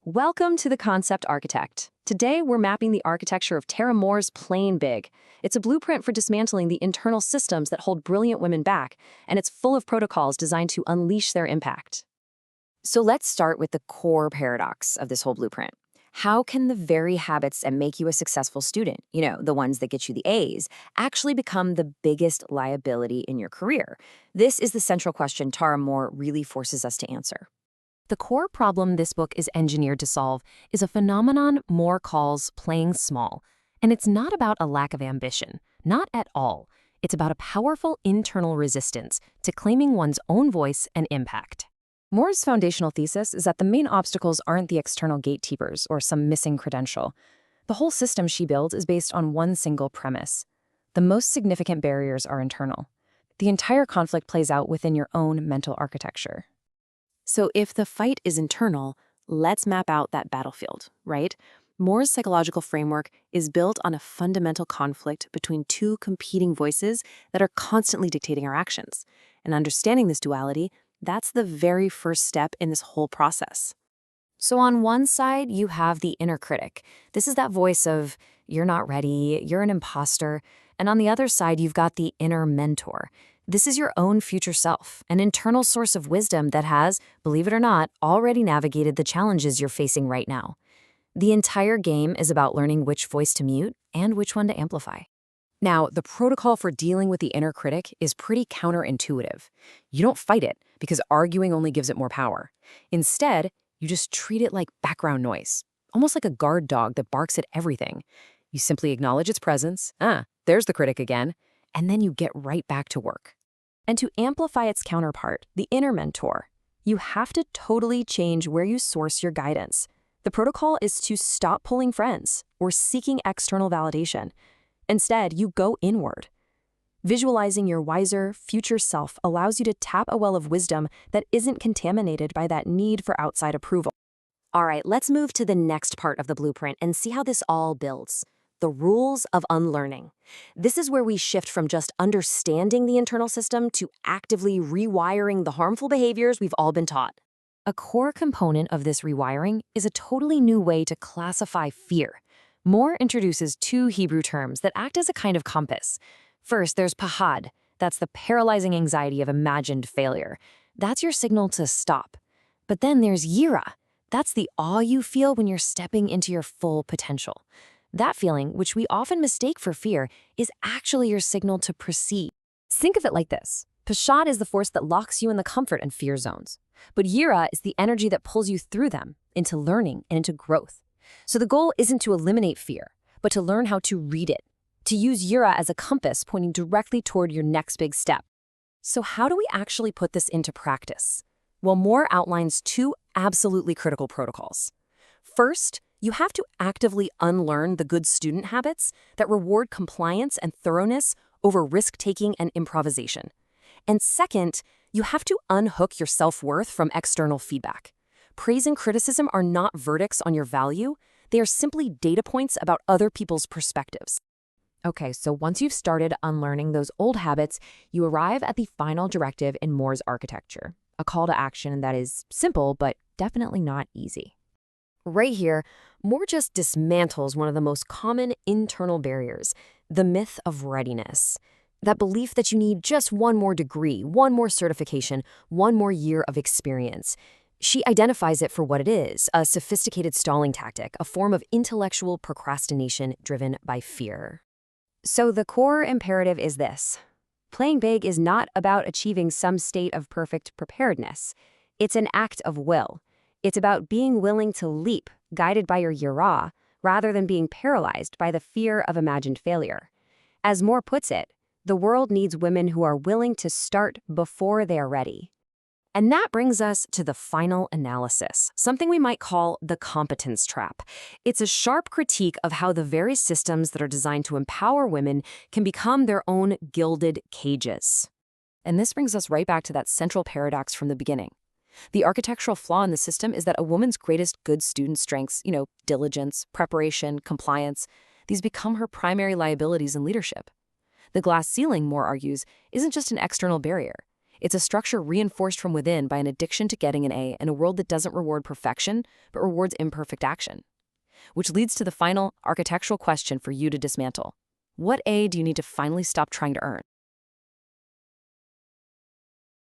Welcome to The Concept Architect. Today, we're mapping the architecture of Tara Mohr's Playing Big. It's a blueprint for dismantling the internal systems that hold brilliant women back, and it's full of protocols designed to unleash their impact. So let's start with the core paradox of this whole blueprint. How can the very habits that make you a successful student, the ones that get you the A's, actually become the biggest liability in your career? This is the central question Tara Mohr really forces us to answer. The core problem this book is engineered to solve is a phenomenon Mohr calls playing small. And it's not about a lack of ambition, not at all. It's about a powerful internal resistance to claiming one's own voice and impact. Mohr's foundational thesis is that the main obstacles aren't the external gatekeepers or some missing credential. The whole system she builds is based on one single premise. The most significant barriers are internal. The entire conflict plays out within your own mental architecture. So if the fight is internal, let's map out that battlefield, right? Mohr's psychological framework is built on a fundamental conflict between two competing voices that are constantly dictating our actions. And understanding this duality, that's the very first step in this whole process. So on one side, you have the inner critic. This is that voice of, you're not ready, you're an imposter. And on the other side, you've got the inner mentor. This is your own future self, an internal source of wisdom that has, believe it or not, already navigated the challenges you're facing right now. The entire game is about learning which voice to mute and which one to amplify. Now, the protocol for dealing with the inner critic is pretty counterintuitive. You don't fight it because arguing only gives it more power. Instead, you just treat it like background noise, almost like a guard dog that barks at everything. You simply acknowledge its presence, there's the critic again, and then you get right back to work. And to amplify its counterpart, the inner mentor, you have to totally change where you source your guidance. The protocol is to stop pulling friends or seeking external validation. Instead, you go inward. Visualizing your wiser, future self allows you to tap a well of wisdom that isn't contaminated by that need for outside approval. All right, let's move to the next part of the blueprint and see how this all builds. The rules of unlearning. This is where we shift from just understanding the internal system to actively rewiring the harmful behaviors we've all been taught. A core component of this rewiring is a totally new way to classify fear. Mohr introduces two Hebrew terms that act as a kind of compass. First, there's Pachad. That's the paralyzing anxiety of imagined failure. That's your signal to stop. But then there's Yirah. That's the awe you feel when you're stepping into your full potential. That feeling, which we often mistake for fear, is actually your signal to proceed. Think of it like this. Pachad is the force that locks you in the comfort and fear zones. But Yirah is the energy that pulls you through them, into learning and into growth. So the goal isn't to eliminate fear, but to learn how to read it, to use Yirah as a compass pointing directly toward your next big step. So how do we actually put this into practice? Well, Mohr outlines two absolutely critical protocols. First, you have to actively unlearn the good student habits that reward compliance and thoroughness over risk-taking and improvisation. And second, you have to unhook your self-worth from external feedback. Praise and criticism are not verdicts on your value. They are simply data points about other people's perspectives. Okay, so once you've started unlearning those old habits, you arrive at the final directive in Mohr's architecture, a call to action that is simple but definitely not easy. Right here, Mohr just dismantles one of the most common internal barriers, the myth of readiness. That belief that you need just one more degree, one more certification, one more year of experience. She identifies it for what it is, a sophisticated stalling tactic, a form of intellectual procrastination driven by fear. So the core imperative is this. Playing big is not about achieving some state of perfect preparedness. It's an act of will. It's about being willing to leap, guided by your Yirah, rather than being paralyzed by the fear of imagined failure. As Mohr puts it, the world needs women who are willing to start before they are ready. And that brings us to the final analysis, something we might call the Competence Trap. It's a sharp critique of how the very systems that are designed to empower women can become their own gilded cages. And this brings us right back to that central paradox from the beginning. The architectural flaw in the system is that a woman's greatest good student strengths, diligence, preparation, compliance, these become her primary liabilities in leadership. The glass ceiling, Mohr argues, isn't just an external barrier. It's a structure reinforced from within by an addiction to getting an A in a world that doesn't reward perfection, but rewards imperfect action. Which leads to the final architectural question for you to dismantle. What A do you need to finally stop trying to earn?